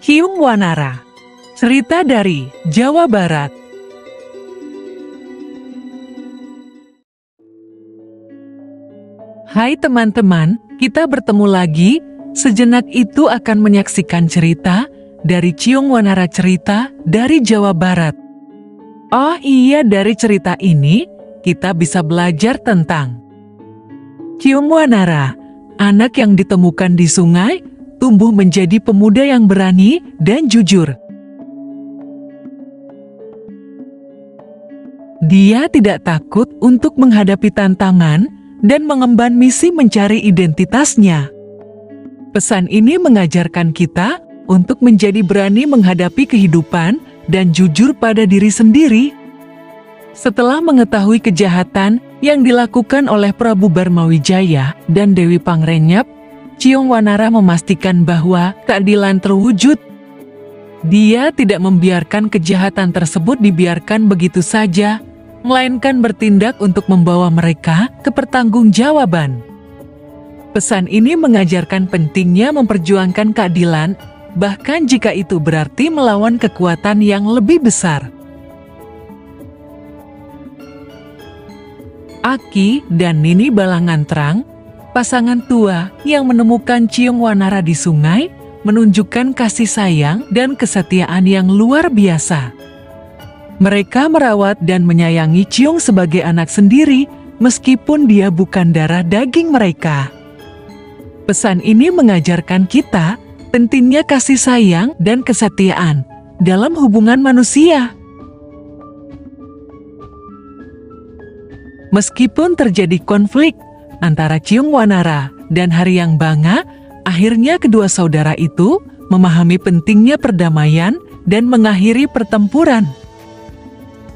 Cyung Wanara. Cerita dari Jawa Barat. Hai teman-teman, kita bertemu lagi. Sejenak itu akan menyaksikan cerita dari Cyung Wanara, cerita dari Jawa Barat. Oh iya, dari cerita ini kita bisa belajar tentang Cyung Wanara, anak yang ditemukan di sungai, tumbuh menjadi pemuda yang berani dan jujur. Dia tidak takut untuk menghadapi tantangan dan mengemban misi mencari identitasnya. Pesan ini mengajarkan kita untuk menjadi berani menghadapi kehidupan dan jujur pada diri sendiri. Setelah mengetahui kejahatan yang dilakukan oleh Prabu Barmawijaya dan Dewi Pangrenyap, Cyung Wanara memastikan bahwa keadilan terwujud. Dia tidak membiarkan kejahatan tersebut dibiarkan begitu saja, melainkan bertindak untuk membawa mereka ke pertanggungjawaban. Pesan ini mengajarkan pentingnya memperjuangkan keadilan, bahkan jika itu berarti melawan kekuatan yang lebih besar. Aki dan Nini Balangantrang, pasangan tua yang menemukan Cyung Wanara di sungai, menunjukkan kasih sayang dan kesetiaan yang luar biasa. Mereka merawat dan menyayangi Cyung sebagai anak sendiri, meskipun dia bukan darah daging mereka. Pesan ini mengajarkan kita pentingnya kasih sayang dan kesetiaan dalam hubungan manusia. Meskipun terjadi konflik antara Cyung Wanara dan Haryang Banga, akhirnya kedua saudara itu memahami pentingnya perdamaian dan mengakhiri pertempuran.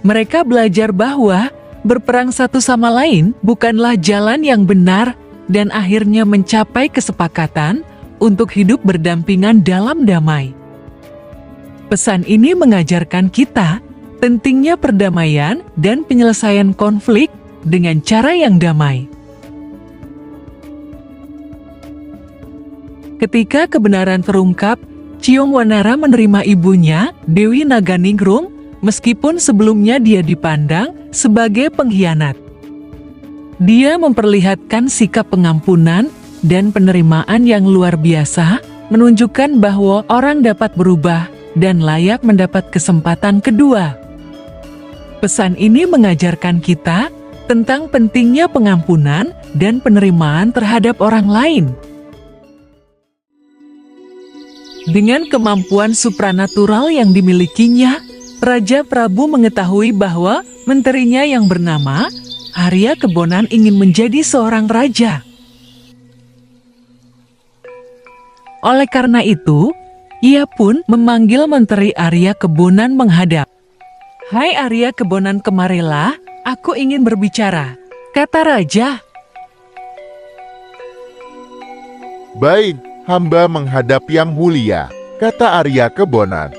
Mereka belajar bahwa berperang satu sama lain bukanlah jalan yang benar dan akhirnya mencapai kesepakatan untuk hidup berdampingan dalam damai. Pesan ini mengajarkan kita pentingnya perdamaian dan penyelesaian konflik dengan cara yang damai. Ketika kebenaran terungkap, Cyung Wanara menerima ibunya, Dewi Naganingrum, meskipun sebelumnya dia dipandang sebagai pengkhianat. Dia memperlihatkan sikap pengampunan dan penerimaan yang luar biasa, menunjukkan bahwa orang dapat berubah dan layak mendapat kesempatan kedua. Pesan ini mengajarkan kita tentang pentingnya pengampunan dan penerimaan terhadap orang lain. Dengan kemampuan supranatural yang dimilikinya, Raja Prabu mengetahui bahwa menterinya yang bernama Arya Kebonan ingin menjadi seorang raja. Oleh karena itu, ia pun memanggil Menteri Arya Kebonan menghadap. "Hai Arya Kebonan, kemarilah, aku ingin berbicara," kata raja. "Baik, hamba menghadap yang mulia," kata Arya Kebonan.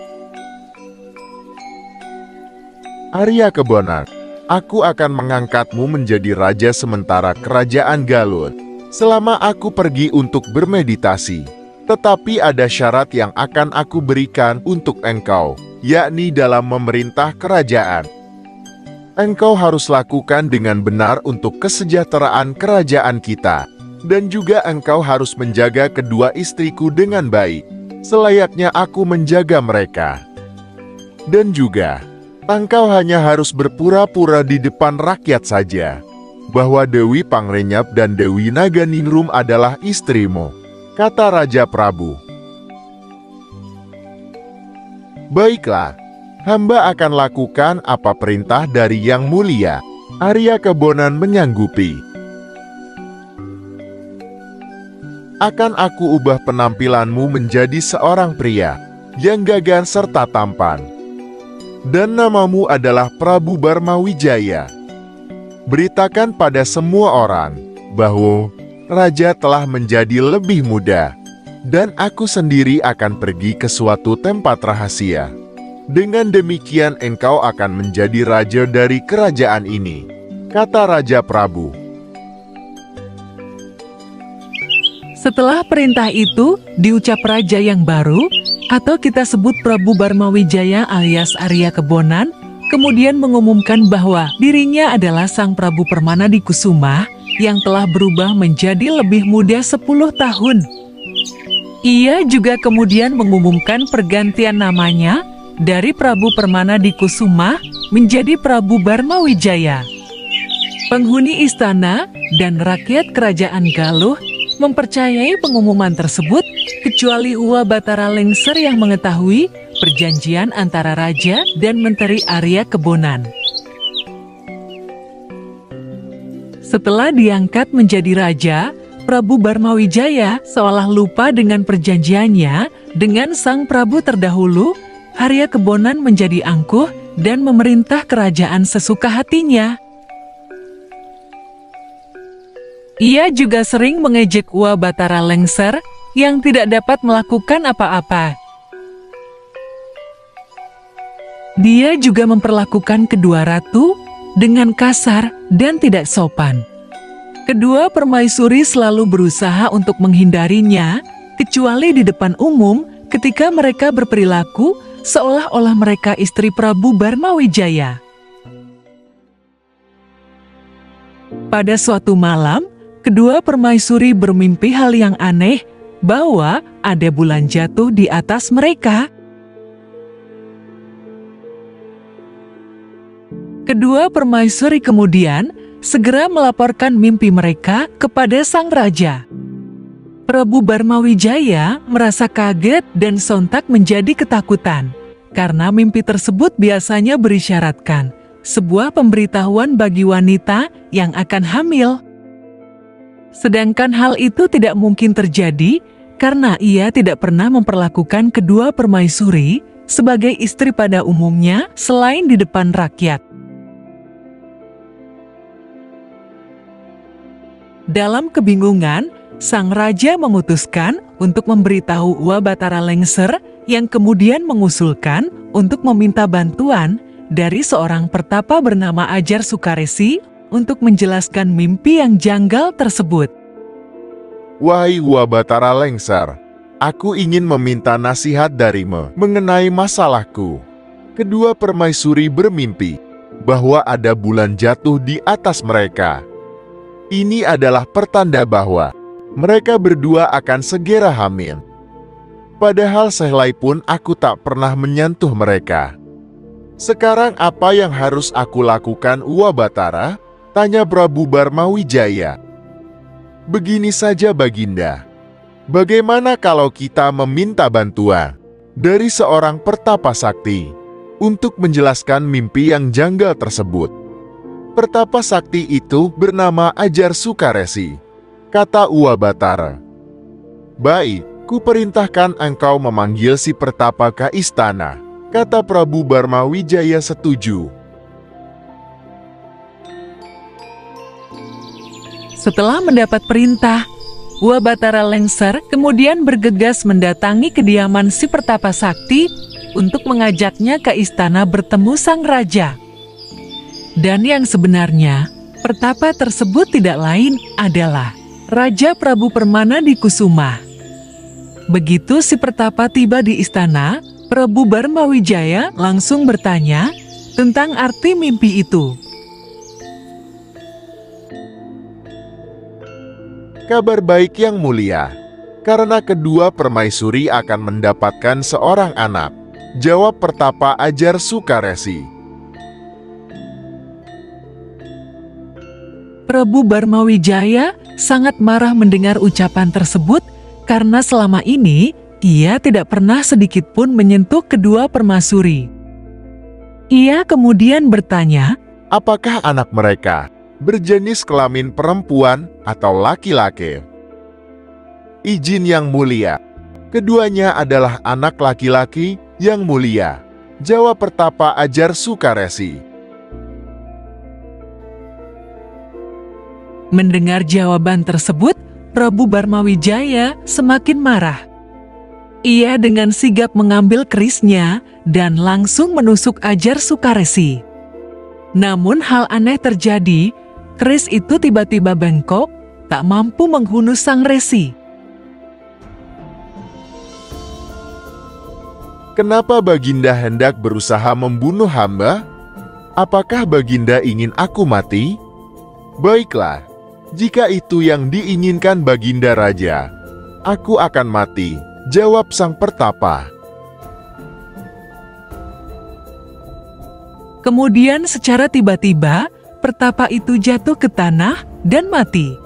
"Arya Kebonan, aku akan mengangkatmu menjadi raja sementara kerajaan Galuh selama aku pergi untuk bermeditasi. Tetapi ada syarat yang akan aku berikan untuk engkau, yakni dalam memerintah kerajaan. Engkau harus lakukan dengan benar untuk kesejahteraan kerajaan kita, dan juga engkau harus menjaga kedua istriku dengan baik, selayaknya aku menjaga mereka. Dan juga, engkau hanya harus berpura-pura di depan rakyat saja, bahwa Dewi Pangrenyap dan Dewi Naganingrum adalah istrimu," kata Raja Prabu. "Baiklah, hamba akan lakukan apa perintah dari Yang Mulia," Arya Kebonan menyanggupi. "Akan aku ubah penampilanmu menjadi seorang pria yang gagah serta tampan. Dan namamu adalah Prabu Barmawijaya. Beritakan pada semua orang bahwa raja telah menjadi lebih muda, dan aku sendiri akan pergi ke suatu tempat rahasia. Dengan demikian engkau akan menjadi raja dari kerajaan ini," kata Raja Prabu. Setelah perintah itu diucap raja yang baru, atau kita sebut Prabu Barmawijaya alias Arya Kebonan, kemudian mengumumkan bahwa dirinya adalah Sang Prabu Permanadikusuma yang telah berubah menjadi lebih muda 10 tahun. Ia juga kemudian mengumumkan pergantian namanya dari Prabu Permanadikusuma menjadi Prabu Barmawijaya. Penghuni istana dan rakyat kerajaan Galuh mempercayai pengumuman tersebut, kecuali Uwa Batara Lengser yang mengetahui perjanjian antara raja dan Menteri Arya Kebonan. Setelah diangkat menjadi raja, Prabu Barmawijaya seolah lupa dengan perjanjiannya dengan sang Prabu terdahulu. Arya Kebonan menjadi angkuh dan memerintah kerajaan sesuka hatinya. Ia juga sering mengejek Uwa Batara Lengser yang tidak dapat melakukan apa-apa. Dia juga memperlakukan kedua ratu dengan kasar dan tidak sopan. Kedua permaisuri selalu berusaha untuk menghindarinya, kecuali di depan umum ketika mereka berperilaku seolah-olah mereka istri Prabu Barmawijaya. Pada suatu malam, kedua permaisuri bermimpi hal yang aneh, bahwa ada bulan jatuh di atas mereka. Kedua permaisuri kemudian segera melaporkan mimpi mereka kepada sang raja. Prabu Barmawijaya merasa kaget dan sontak menjadi ketakutan, karena mimpi tersebut biasanya berisyaratkan sebuah pemberitahuan bagi wanita yang akan hamil. Sedangkan hal itu tidak mungkin terjadi karena ia tidak pernah memperlakukan kedua permaisuri sebagai istri pada umumnya selain di depan rakyat. Dalam kebingungan, sang raja memutuskan untuk memberitahu Uwa Batara Lengser yang kemudian mengusulkan untuk meminta bantuan dari seorang pertapa bernama Ajar Sukaresi untuk menjelaskan mimpi yang janggal tersebut. Wahai Uwa Batara Lengser, aku ingin meminta nasihat darimu mengenai masalahku. Kedua permaisuri bermimpi bahwa ada bulan jatuh di atas mereka. Ini adalah pertanda bahwa mereka berdua akan segera hamil. Padahal sehelai pun aku tak pernah menyentuh mereka. Sekarang apa yang harus aku lakukan, Uwa Batara? Tanya Prabu Barmawijaya. Begini saja Baginda. Bagaimana kalau kita meminta bantuan dari seorang pertapa sakti untuk menjelaskan mimpi yang janggal tersebut? Pertapa sakti itu bernama Ajar Sukaresi, kata Uwa Batara. Baik, ku perintahkan engkau memanggil si pertapa ke istana, kata Prabu Barmawijaya setuju. Setelah mendapat perintah, Uwa Batara Lengser kemudian bergegas mendatangi kediaman si pertapa sakti untuk mengajaknya ke istana bertemu sang raja. Dan yang sebenarnya, pertapa tersebut tidak lain adalah Raja Prabu Permanadikusuma. Begitu si pertapa tiba di istana, Prabu Barmawijaya langsung bertanya tentang arti mimpi itu. Kabar baik yang mulia, karena kedua permaisuri akan mendapatkan seorang anak, jawab pertapa Ajar Sukaresi. Prabu Barmawijaya sangat marah mendengar ucapan tersebut karena selama ini ia tidak pernah sedikit pun menyentuh kedua permaisuri. Ia kemudian bertanya, apakah anak mereka berjenis kelamin perempuan atau laki-laki? Izin yang mulia, keduanya adalah anak laki-laki yang mulia, jawab pertapa Ajar Sukaresi. Mendengar jawaban tersebut, Prabu Barmawijaya semakin marah. Ia dengan sigap mengambil kerisnya dan langsung menusuk Ajar Sukaresi. Namun hal aneh terjadi, keris itu tiba-tiba bengkok, tak mampu menghunus sang resi. Kenapa Baginda hendak berusaha membunuh hamba? Apakah Baginda ingin aku mati? Baiklah, jika itu yang diinginkan Baginda Raja, aku akan mati, jawab sang pertapa. Kemudian secara tiba-tiba, pertapa itu jatuh ke tanah dan mati.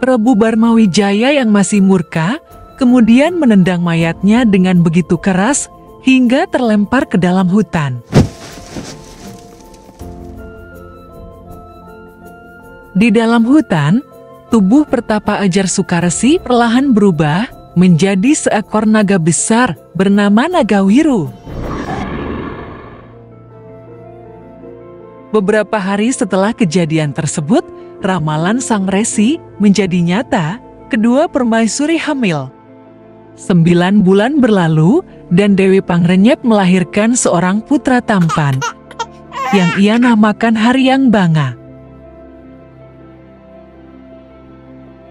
Prabu Barmawijaya yang masih murka, kemudian menendang mayatnya dengan begitu keras hingga terlempar ke dalam hutan. Di dalam hutan, tubuh pertapa Ajar Sukaresi perlahan berubah menjadi seekor naga besar bernama Nagawiru. Beberapa hari setelah kejadian tersebut, ramalan sang resi menjadi nyata, kedua permaisuri hamil. 9 bulan berlalu dan Dewi Pangrenyep melahirkan seorang putra tampan yang ia namakan Haryang Banga.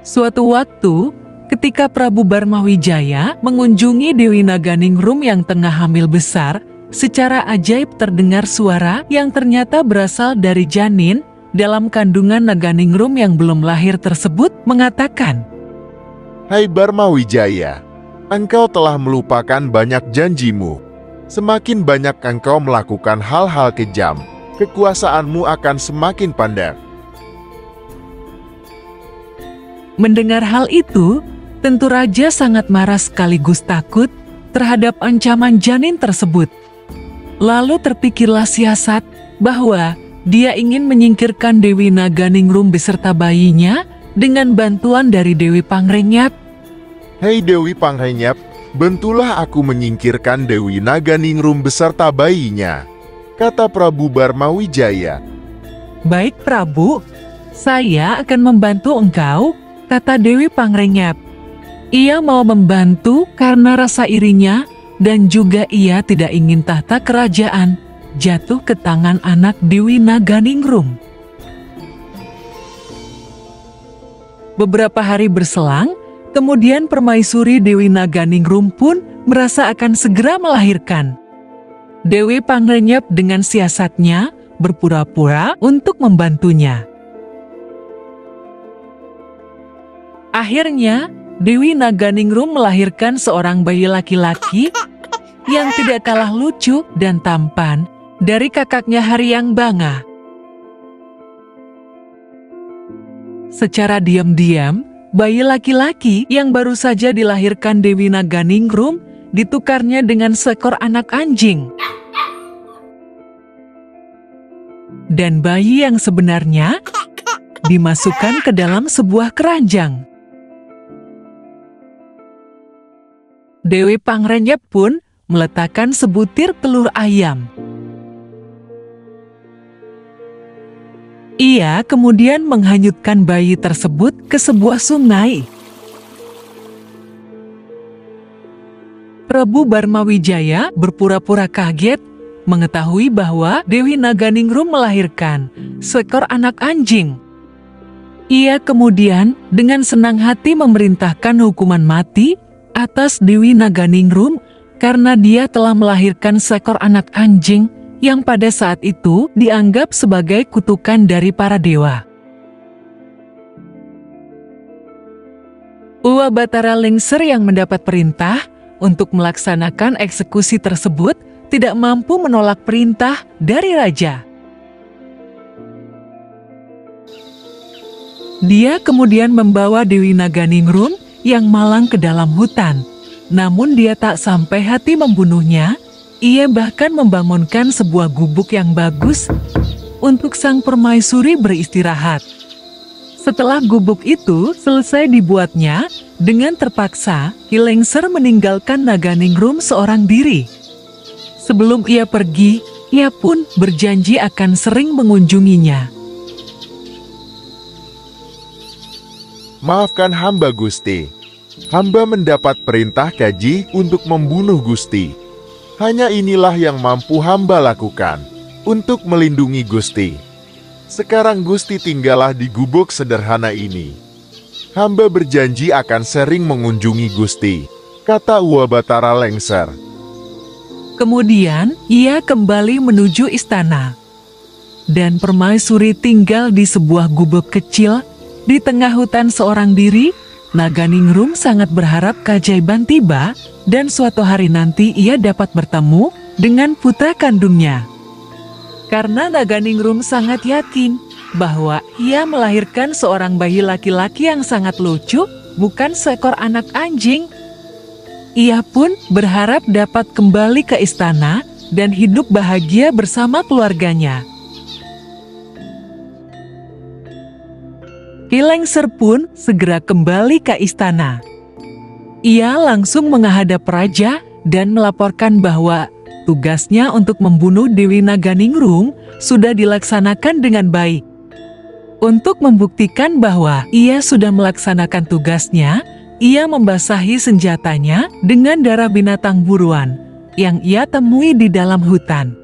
Suatu waktu, ketika Prabu Barmawijaya mengunjungi Dewi Naganingrum yang tengah hamil besar, secara ajaib terdengar suara yang ternyata berasal dari janin dalam kandungan Naganingrum yang belum lahir tersebut mengatakan, Hai Barmawijaya, engkau telah melupakan banyak janjimu. Semakin banyak engkau melakukan hal-hal kejam, kekuasaanmu akan semakin pandai. Mendengar hal itu, tentu raja sangat marah sekaligus takut terhadap ancaman janin tersebut. Lalu terpikirlah siasat bahwa dia ingin menyingkirkan Dewi Naganingrum beserta bayinya dengan bantuan dari Dewi Pangrenyep. Hei Dewi Pangrenyep, bantulah aku menyingkirkan Dewi Naganingrum beserta bayinya, kata Prabu Barmawijaya. Baik Prabu, saya akan membantu engkau, kata Dewi Pangrenyep. Ia mau membantu karena rasa irinya dan juga ia tidak ingin tahta kerajaan jatuh ke tangan anak Dewi Naganingrum. Beberapa hari berselang, kemudian permaisuri Dewi Naganingrum pun merasa akan segera melahirkan. Dewi Pangrenyep dengan siasatnya berpura-pura untuk membantunya. Akhirnya, Dewi Naganingrum melahirkan seorang bayi laki-laki yang tidak kalah lucu dan tampan dari kakaknya Haryang Banga. Secara diam-diam, bayi laki-laki yang baru saja dilahirkan Dewi Naganingrum ditukarnya dengan seekor anak anjing. Dan bayi yang sebenarnya dimasukkan ke dalam sebuah keranjang. Dewi Pangrenyep pun meletakkan sebutir telur ayam. Ia kemudian menghanyutkan bayi tersebut ke sebuah sungai. Prabu Barmawijaya berpura-pura kaget mengetahui bahwa Dewi Naganingrum melahirkan seekor anak anjing. Ia kemudian dengan senang hati memerintahkan hukuman mati atas Dewi Naganingrum karena dia telah melahirkan seekor anak anjing yang pada saat itu dianggap sebagai kutukan dari para dewa. Uwa Batara Lengser yang mendapat perintah untuk melaksanakan eksekusi tersebut tidak mampu menolak perintah dari raja. Dia kemudian membawa Dewi Naganingrum yang malang ke dalam hutan. Namun dia tak sampai hati membunuhnya, ia bahkan membangunkan sebuah gubuk yang bagus untuk sang permaisuri beristirahat. Setelah gubuk itu selesai dibuatnya, dengan terpaksa Ki Lengser meninggalkan Naganingrum seorang diri. Sebelum ia pergi, ia pun berjanji akan sering mengunjunginya. Maafkan hamba Gusti. Hamba mendapat perintah keji untuk membunuh Gusti. Hanya inilah yang mampu hamba lakukan untuk melindungi Gusti. Sekarang Gusti tinggallah di gubuk sederhana ini. Hamba berjanji akan sering mengunjungi Gusti, kata Uwa Batara Lengser. Kemudian, ia kembali menuju istana. Dan permaisuri tinggal di sebuah gubuk kecil di tengah hutan seorang diri. Naganingrum sangat berharap keajaiban tiba dan suatu hari nanti ia dapat bertemu dengan putra kandungnya. Karena Naganingrum sangat yakin bahwa ia melahirkan seorang bayi laki-laki yang sangat lucu, bukan seekor anak anjing. Ia pun berharap dapat kembali ke istana dan hidup bahagia bersama keluarganya. Ki Lengser pun segera kembali ke istana. Ia langsung menghadap raja dan melaporkan bahwa tugasnya untuk membunuh Dewi Naganingrum sudah dilaksanakan dengan baik. Untuk membuktikan bahwa ia sudah melaksanakan tugasnya, ia membasahi senjatanya dengan darah binatang buruan yang ia temui di dalam hutan.